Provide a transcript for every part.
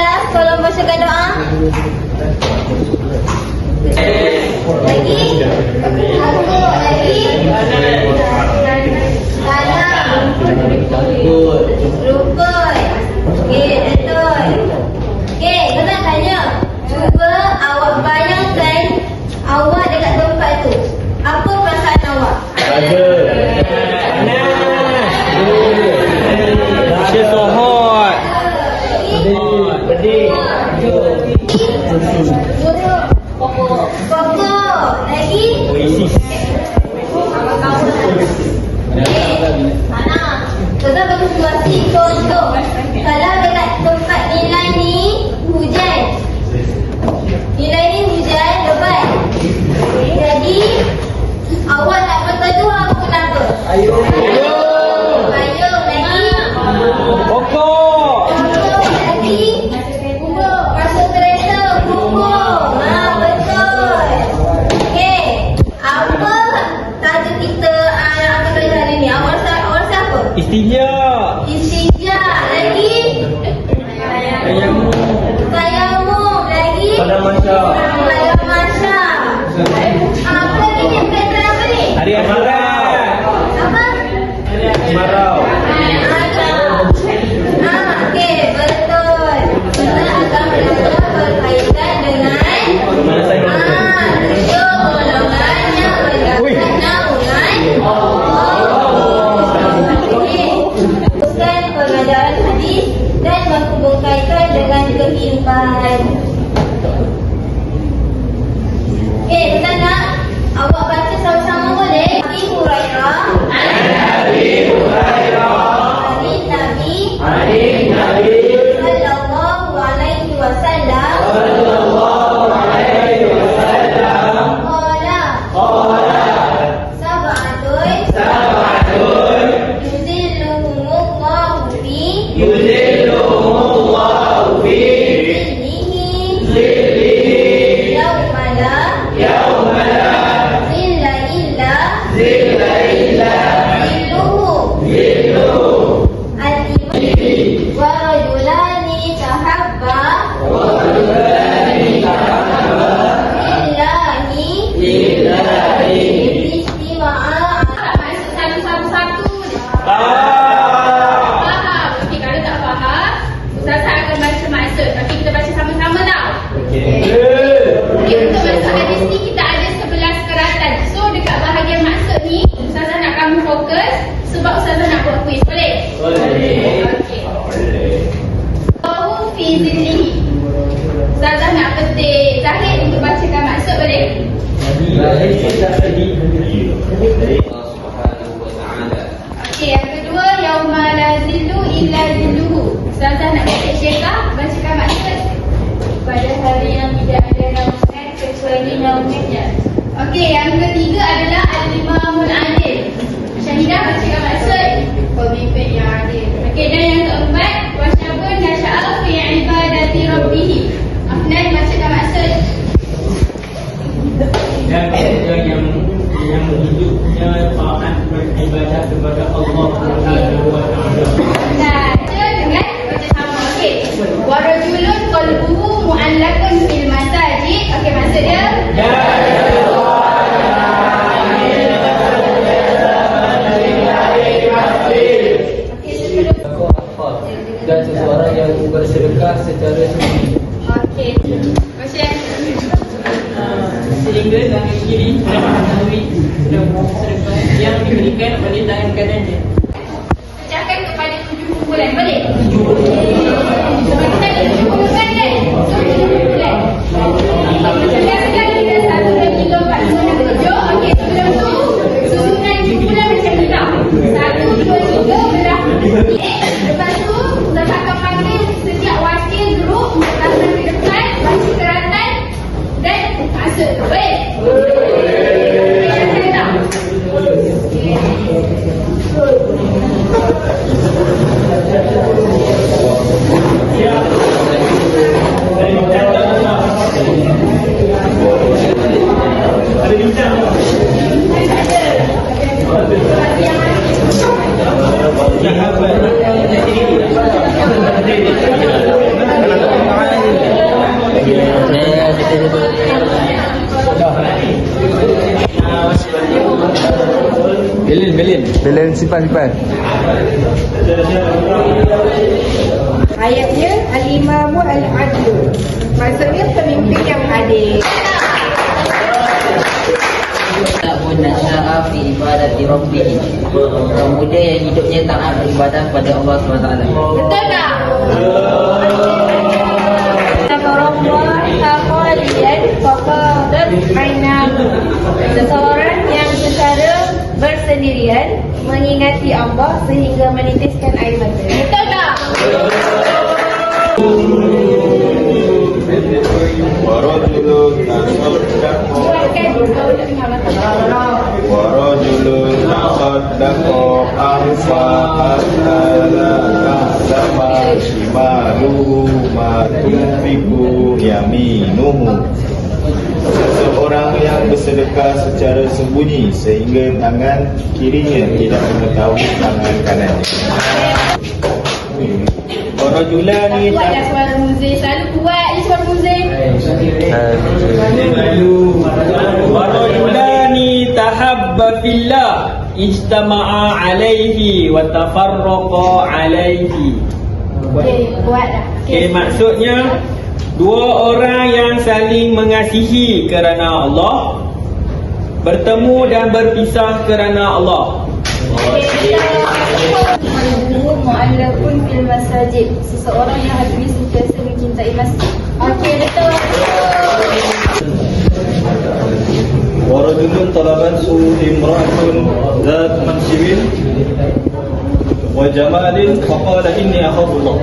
kelas tolong bacakan doa. Lagi. Tanam. Rukun. Okey, betul. Okey, kita tanya. Cuba awak bayangkan awak dekat tempat tu. Apa perasaan awak? She's so hot. Pedih. Pokok. Lagi? Tanah. Kita bagi situasi contoh. Kalau dekat tempat nilai ni hujan. Nilai ni hujan lebat. Jadi awak tak berteduh apa kenapa? Payung lagi. Pokok. Lagi. Masuk kereta. Pokok. Betul. Okey. Apa tajuk kita yang akan belajar hari ni? Awak rasa apa? Istijak. Lagi. Tayamum. Lagi. Pada masa. Apa lagi ni? Bukan apa ni? Hari akhirat. Apa? Marau. Okey, betul. Kita akan belajar berkaitan dengan tujuh golongan yang mendapat naungan Allah. Okey, teruskan pengajaran hadis dan menghubung kaitan dengan kehidupan. Okey, kita nak awak baca sama-sama boleh? Abi Hurairah. Hadis Nabi sallallahu alaihi wasallam. Qala sab'atun yuzilluhumullahu fi zillihi yawma la zilla illa zilluhu. Warajulani tahabba lillahi istima'a. Masuk satu-satu je. Faham? Okey, kalau tak faham, Ustazah akan baca maksud. Okey, kita baca sama-sama tau. Okey, untuk masuk hadis ni kita ada 11 keratan. So dekat bahagian maksud ni, Ustazah nak kamu fokus sebab Ustazah nak buat kuis. Boleh? Okey. Allahu fi zillihi. Ustazah nak petik Zahid untuk bacakan maksud, boleh? Okey, yang kedua, yauma la zillu illa zilluhu. Ustazah nak petik Syekhah bacakan maksud. Pada hari yang tidak ada naungan kecuali naungannya. Okey, yang ketiga adalah al-imamul adil. Syahidah bacakan maksud. Pemimpin yang adil. Okey, dan yang keempat, wasyabun nasya'a fi ibadati rabbih. Afnan bacakan maksud. Dan yang hidupnya taat beribadah kepada Allah Subhanahu wa taala. Nah, dengan baca sama. Okey. Warajulun qalbuhu mu'allaqun fil masajid. Okey, maksud dia? Dan seseorang yang bersedekah secara sunyi. Okey. Macam Sehingga tangan kiri sudah mengetahui sudah bersedekah yang diberikan oleh tangan kanannya. pecahkan kepada 7 kumpulan. Boleh? Sebab kita ada 7 kumpulan kan? So 7 kumpulan. Jelaskan kita 1, 2, 3, 4, 5, 6, 7. Okey, sebelum tu susunan kumpulan macam ni tau. 1, 2, 3 belah. Lepas tu Ustaz akan panggil setiap wakil grup datang ke depan, baca keratan dan maksud. Boleh? Boleh tak? Belen simpan. Ayatnya al-imamu al-adlu. Maksudnya pemimpin yang adil. Namun nasya'a fi ibadati rabbih. Pemuda yang hidupnya taat beribadah kepada Allah SWT. Betul tak? Seseorang yang secara bersendirian mengingati Allah sehingga menitiskan air mata. Betul tak? Warajulun tasaddaqo anfa'at ala kahdama shimaluhu ma tunfiqu yaminuhu. Seseorang yang bersedekah secara sembunyi sehingga tangan kirinya tidak mengetahui tangan kanannya. Warajulani Buatlah suara muzik. Selalu buat je suara muzik. Warajulani tahabba fillah ijtama'a alaihi wa tafarraqa alaihi. Okey, buatlah. Okey, maksudnya dua orang yang saling mengasihi kerana Allah bertemu dan berpisah kerana Allah. Al-guru mu'allakun fil masajid. Seseorang yang hatinya sentiasa mencintai masjid. Okey, betul. Warajulun talabat imra'atun zat mansibin wa jamalin faqala inni akhafullah.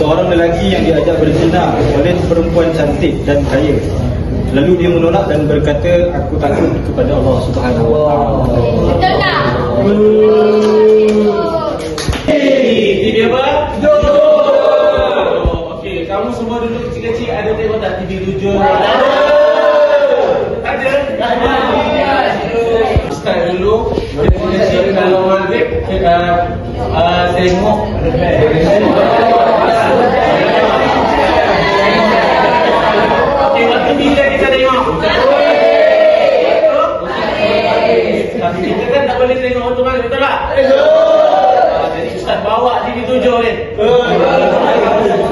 Seorang lelaki yang diajak berzina oleh perempuan cantik dan kaya, lalu dia menolak dan berkata, aku takut kepada Allah Subhanahu wa taala. Betul tak? Ini dia apa? Jodoh. Okey, kamu semua duduk kecil-kecil ada tengok tak TV tujuh? Ada. Start dulu. Kecil-kecil kalau maghrib kita tengok. Okey, waktu bila kita tengok? Tapi kita kan tak boleh tengok waktu maghrib, betul tak? Jadi Ustaz bawa TV tujuh ni.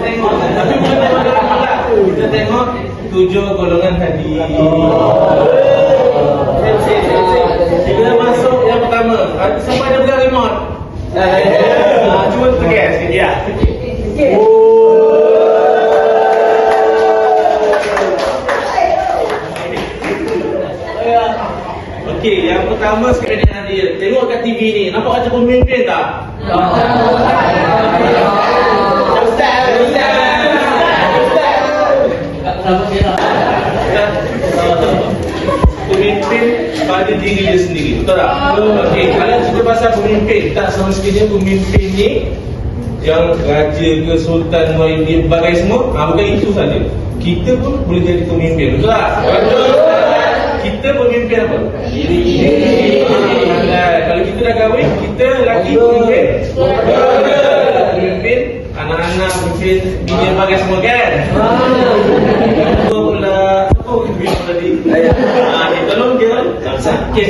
Tengok. Tapi bukan tengok dalam malam. Kita tengok 7 golongan hadis. Kita masuk yang pertama. Siapa ada pegang remote? Cuba tekan sikit ya. Okey, yang pertama sekali Nadia. Tengok kat TV ni, nampak ada pemimpin tak? Pemimpin pada diri dia sendiri, betul tak? Okey, kalau cerita pasal pemimpin, tak semestinya pemimpin ni yang raja ke sultan dia bagai semua, bukan itu saja. Kita pun boleh jadi pemimpin, betul tak? Betul. Kita pemimpin apa? Diri. Kalau kita dah kahwin, kita lelaki pemimpin. Pemimpin anak-anak, pemimpin bini bagai semua kan? Apa pula? Apa pemimpin tadi? Dia tolong dia sakit.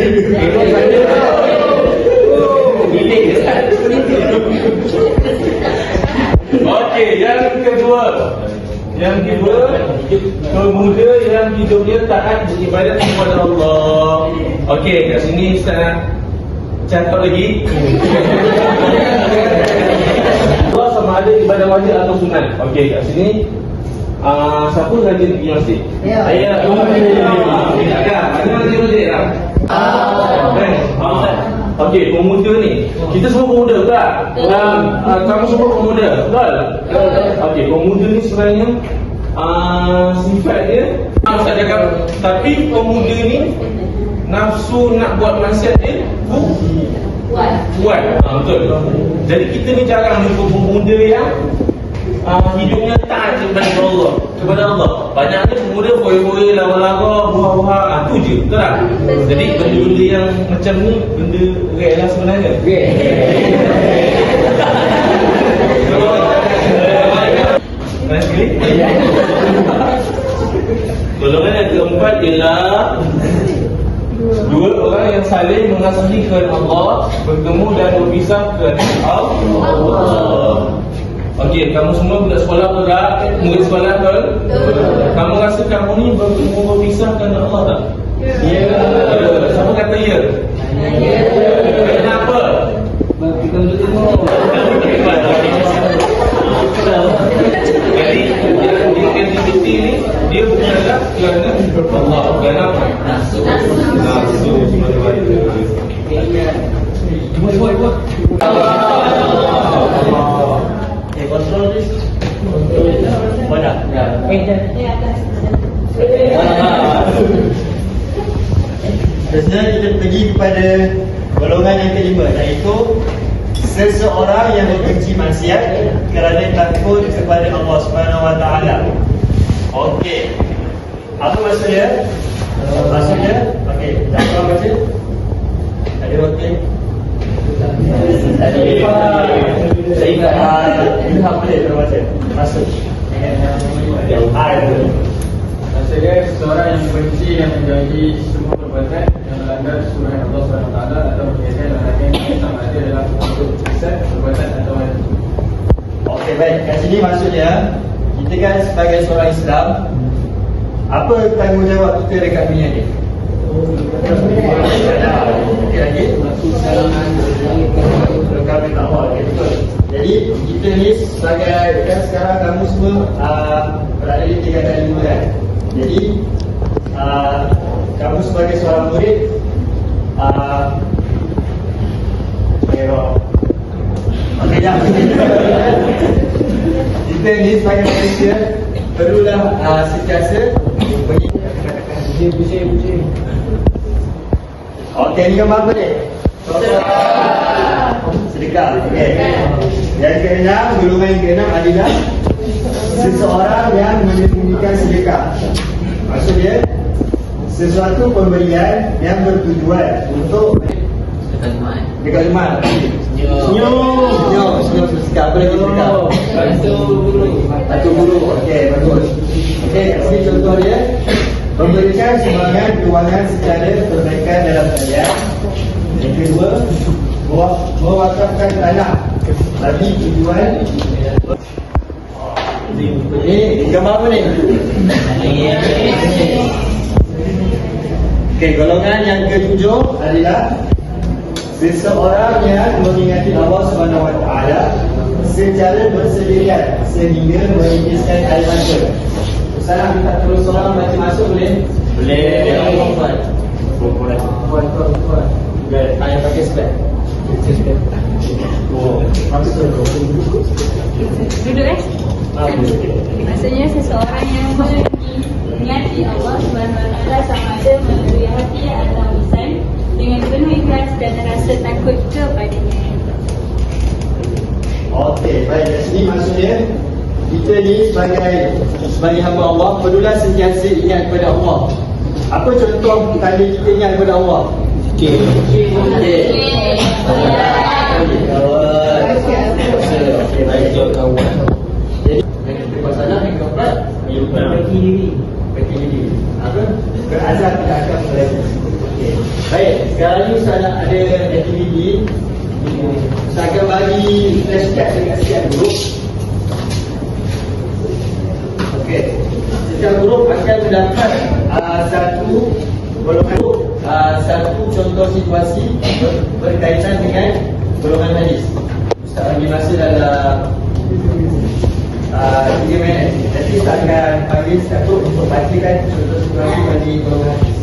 Okey, yang kedua. Yang kedua, pemuda yang hidupnya taat beribadat kepada Allah. Okey, kat sini Ustaz nak cakap lagi. Allah sama ada ibadah wajib atau sunat. Okey, kat sini siapa rajin pergi masjid? Saya. Ada rajin masjid tak? Okey, pemuda ni. Kita semua pemuda, betul tak? Kamu semua pemuda, betul? Okey, pemuda ni sebenarnya sifat dia Ustaz cakap, tapi pemuda ni nafsu nak buat maksiat dia kuat. Betul. Jadi kita ni jarang jumpa pemuda yang hidupnya taat kepada Allah. Banyaknya pemuda foya-foya, lawa-lawa, buah-buah, tu je, betul tak? Jadi benda-benda yang macam ni benda rare lah sebenarnya. Golongan yang keempat ialah dua orang yang saling mengasihikan Allah, bertemu dan berpisahkan Allah. Okey, kamu semua budak sekolah ke tak? Murid sekolah ke? Kamu rasa kamu ni bertemu berpisahkan Allah tak? Ya. Siapa kata ya? Ya. Kenapa? Kita untuk tengok. Jadi aktiviti ni dia bukanlah kerana Allah, kerana nafsu. Buat. Kontrol ni. Mana? Seterusnya kita pergi kepada golongan yang kelima, iaitu seseorang yang membenci maksiat kerana takut kepada Allah Subhanahu Wa Taala. Okey. Apa maksudnya? Okey, tak apa baca. Ada okey. Saya ingat Ilham boleh baca. Masuk. Maksudnya seseorang yang benci dan menjauhi semua perbuatan yang melanggar surah Allah SWT atau berkaitan dengan yang sama ada dalam bentuk tulisan, perbuatan atau wajib. Okey, baik. Kat sini maksudnya kita kan sebagai seorang Islam, apa tanggungjawab kita dekat dunia ni? Okey lagi. Jadi kita ni sebagai kan sekarang kamu semua berada di tingkatan 5 kan. Jadi kamu sebagai seorang murid okey dah. Kita ni sebagai manusia perlulah sentiasa bagi pusing. Okey, ni gambar apa ni? Sedekah. Okey. Yang keenam, golongan yang keenam adalah seseorang yang menyembunyikan sedekah. Maksudnya sesuatu pemberian yang bertujuan untuk dekat rumah. Senyum sedekah. Apa lagi sedekah? Bantu guru. Okey, bagus. Okey, ini contoh dia. Memberikan sumbangan kewangan secara perbaikan dalam harian. Yang kedua, mewakafkan tanah bagi tujuan. Ini gambar apa ni? Okey, golongan yang ketujuh adalah seseorang yang mengingati Allah Subhanahu Wa Taala secara bersendirian sehingga menitiskan air mata. Ustaz minta terus seorang baca masuk boleh? Boleh. Puan. Ayah pakai spek. Masuk. Duduk Maksudnya seseorang yang mengingati Allah SWT sama ada melalui hati atau lisan dengan penuh ikhlas dan rasa takut kepadanya. Okey, baik. Dari sini maksudnya kita ni sebagai hamba Allah perlulah sentiasa ingat kepada Allah. Apa contoh tanda kita ingat kepada Allah? Okey. Baik, kawan. Jadi kita pasalah yang keempat, bagi diri. Apa? Berazam tidak akan berlaku. Okey. Baik, sekarang ni saya ada aktiviti. Saya akan bagi flashcard dekat setiap grup. Okey. Setiap grup akan mendapat satu golongan satu contoh situasi berkaitan dengan golongan hadis. Ustaz bagi masa dalam 3 minit. Nanti Ustaz akan panggil satu untuk bacakan contoh situasi bagi golongan hadis.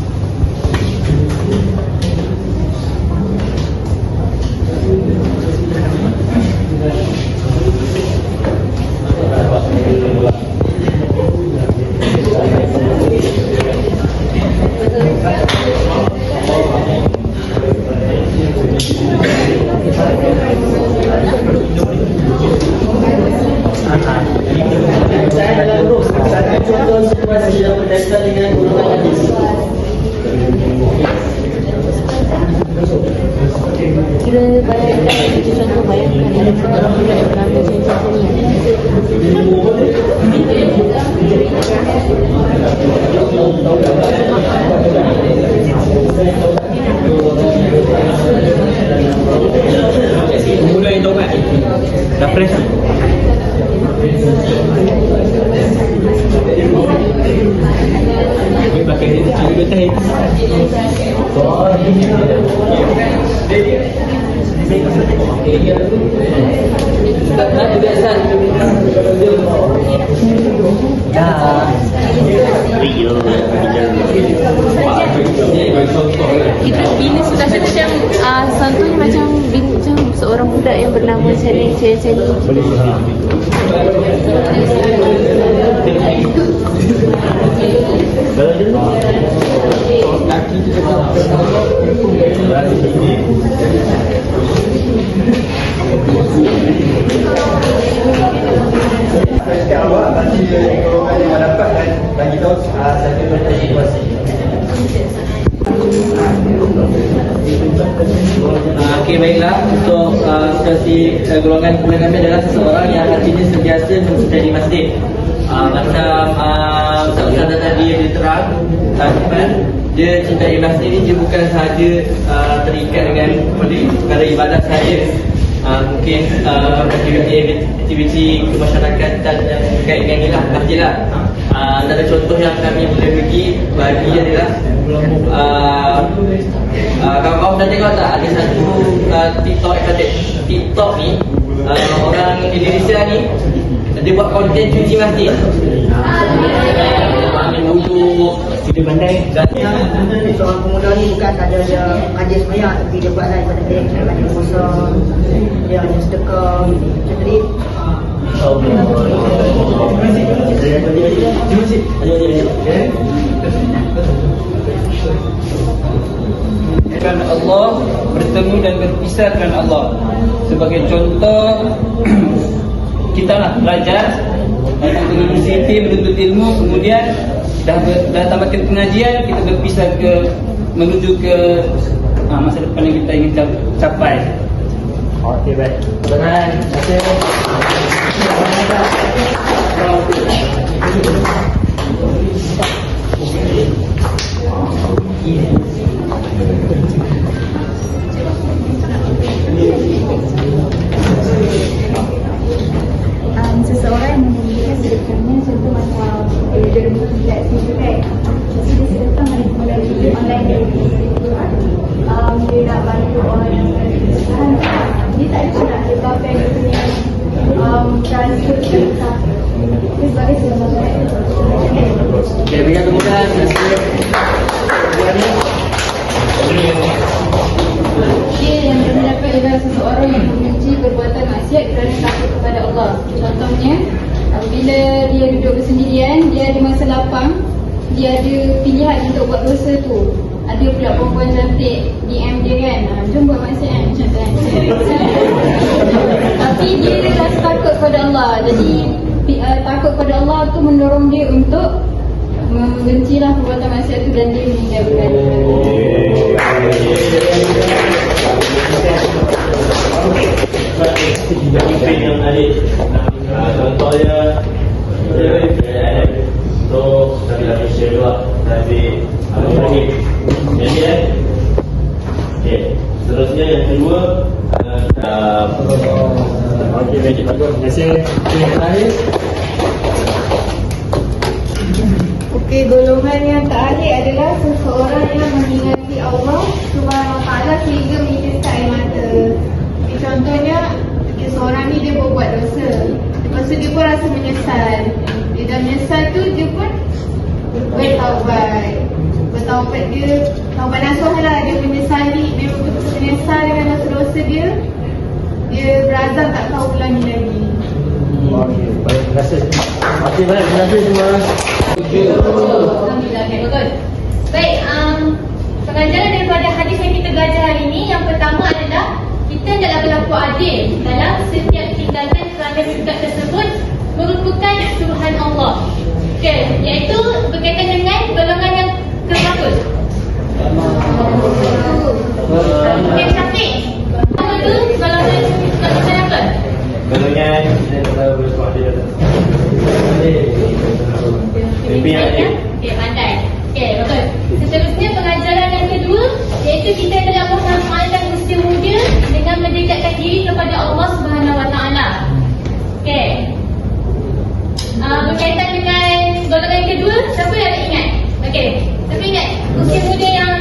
Saya dalam grup satu contoh situasi yang berkaitan dengan golongan hadis. Kiranya banyak itu contoh bayangkan ada seorang budak yang berangkat cincin seni. Dah fresh tu. Ini pakai dia kecil juga teh. Kita bila sudah macam contohnya macam seorang budak yang bernama Celi. Awak bagi golongan yang dapat dan bagi tahu satu situasi. Okey, baiklah. Untuk situasi golongan bulan kami adalah seseorang yang hatinya sentiasa mencintai masjid. Macam Ustaz tadi dia terang, dia cintai masjid ni dia bukan sahaja terikat dengan pada ibadat saja. Mungkin aktiviti kemasyarakatan yang berkait dengan inilah masjid lah. Antara contoh yang kami boleh bagi adalah kawan-kawan dah tengok tak ada satu TikTok ni, orang Indonesia ni dia buat konten cuci masjid. Ambil wuduk, cuci pandai. Sebenarnya seorang pemuda ni bukan saja dia mengajar semayang, tapi dia buat lain pada dia. Dia ada puasa, dia ada sedekah, jadi kerana Allah, bertemu dan berpisah kerana Allah. Sebagai contoh, kita lah belajar universiti, menuntut ilmu, kemudian dah tamatkan pengajian, kita berpisah menuju ke masa depan yang kita ingin capai. Okey, baik. Terima kasih. Seseorang yang memiliki sedekahnya, contoh macam dia ada tidak setuju kan, jadi dia sedekah melalui online dia nak bantu orang yang ada kesusahan. Dia tak ada nak sebabkan dia punya transfer sedekah. Dia sebagai sebagai Okey, berikan kemudahan. dia yang mendapat adalah seseorang yang membenci perbuatan maksiat kerana takut kepada Allah. Contohnya, apabila dia duduk bersendirian, dia ada masa lapang, dia ada pilihan untuk buat dosa tu. Ada pula perempuan cantik DM dia kan, jom buat maksiat kan, macam tu kan. Tapi dia rasa takut kepada Allah. Jadi takut kepada Allah tu mendorong dia untuk membencilah perbuatan maksiat tu dan dia meninggalkan. Pemimpin yang adil. Contohnya untuk Nabi Syedwa, Nabi Al-Muhid. Jadi okey, seterusnya yang kedua okey, baik, bagus. Terima kasih. Yang terakhir. Okey, golongan yang terakhir adalah seseorang yang mengingati Allah Subhanahu Wa Taala sehingga menitiskan air mata. Contohnya, seorang ni dia buat dosa, lepas tu dia pun rasa menyesal. Dia dah menyesal tu, dia pun bertaubat dia, taubat nasuh lah. Dia menyesali, dia betul-betul menyesal dengan dosa dia. Dia berazam tak tahu ulangi lagi. Okey, baik, terima kasih. Okey, baik, terima kasih semua. Alhamdulillah, betul. Baik, pengajaran daripada hadis yang kita belajar hari ini, yang pertama adalah kita adalah berlaku adil dalam setiap tindakan kerana sikap tersebut merupakan suruhan Allah. Okey, iaitu berkaitan dengan golongan yang keberapa? Okey, Syafiq. Apa tu golongan keberapa? Golongan kita berlaku adil. Mimpi yang adil. Okey, pandai. Okey, betul. Seterusnya pengajaran yang kedua, iaitu kita adalah mengamalkan usia muda dengan mendekatkan diri kepada Allah Subhanahu Wa Taala. berkaitan dengan golongan kedua, siapa yang nak ingat? Okey, siapa ingat usia muda yang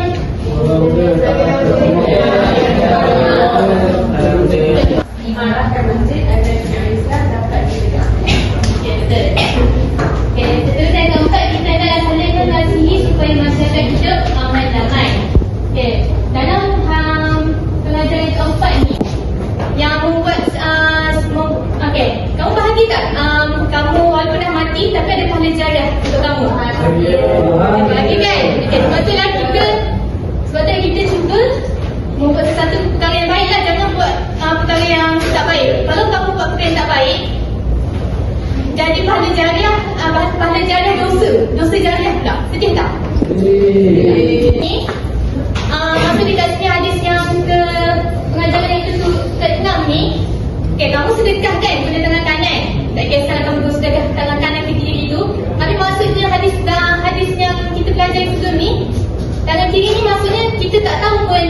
dimarahkan masjid agar Islam dapat ditegakkan. Okey, betul. Okey, seterusnya yang keempat, kita adalah salahkan nasihi supaya masyarakat hidup aman damai. Okey, dalam pelajaran yang keempat ni yang membuat okey, kamu bahagia tak? Kamu walaupun dah mati tapi ada pahala jariah untuk kamu. Bahagia kan? Okey, sebab tu kita cuba membuat sesuatu perkara yang baik lah. Jangan buat perkara yang tak baik. Kalau kamu buat perkara yang tak baik, jadi pahala jariah dosa jariah pula. Sedih tak? Ni masa dekat sini hadis yang ke pengajaran yang ke-6 ni. Okay, kamu sedekah kan guna tangan kanan. Tak kisahlah kamu sedekah tangan kanan ke kiri itu. Tapi maksudnya hadis yang kita pelajari sebelum ni, tangan kiri ni maksudnya kita tak tahu pun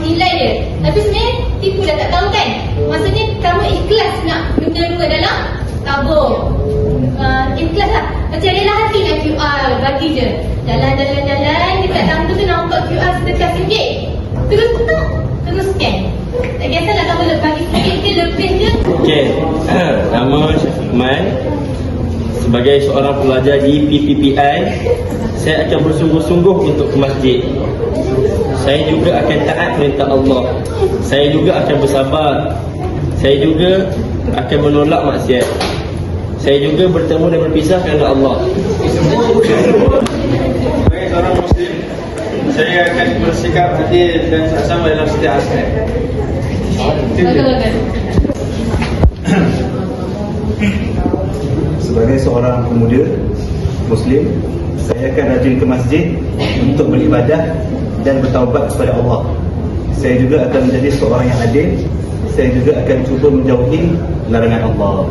nilai dia. Tapi sebenarnya tipu dah tak tahu kan. Maksudnya kamu ikhlas nak dua dalam tabung. Ikhlas lah. Macam rela hati nak QR bagi je. Jalan dekat tabung tu nampak QR sedekah RM1. Terus scan. Tak kisahlah kamu bagi sikit ke lebih ke. Okey, nama Syafiqman. Sebagai seorang pelajar di PPPI, saya akan bersungguh-sungguh untuk ke masjid. Saya juga akan taat perintah Allah. Saya juga akan bersabar. Saya juga akan menolak maksiat. Saya juga bertemu dan berpisah kerana Allah. Sebagai seorang Muslim, saya akan bersikap adil dan sama dalam setiap aspek. Betul. Sebagai seorang pemuda Muslim, saya akan rajin ke masjid untuk beribadah dan bertaubat kepada Allah. Saya juga akan menjadi seorang yang adil. Saya juga akan cuba menjauhi larangan Allah.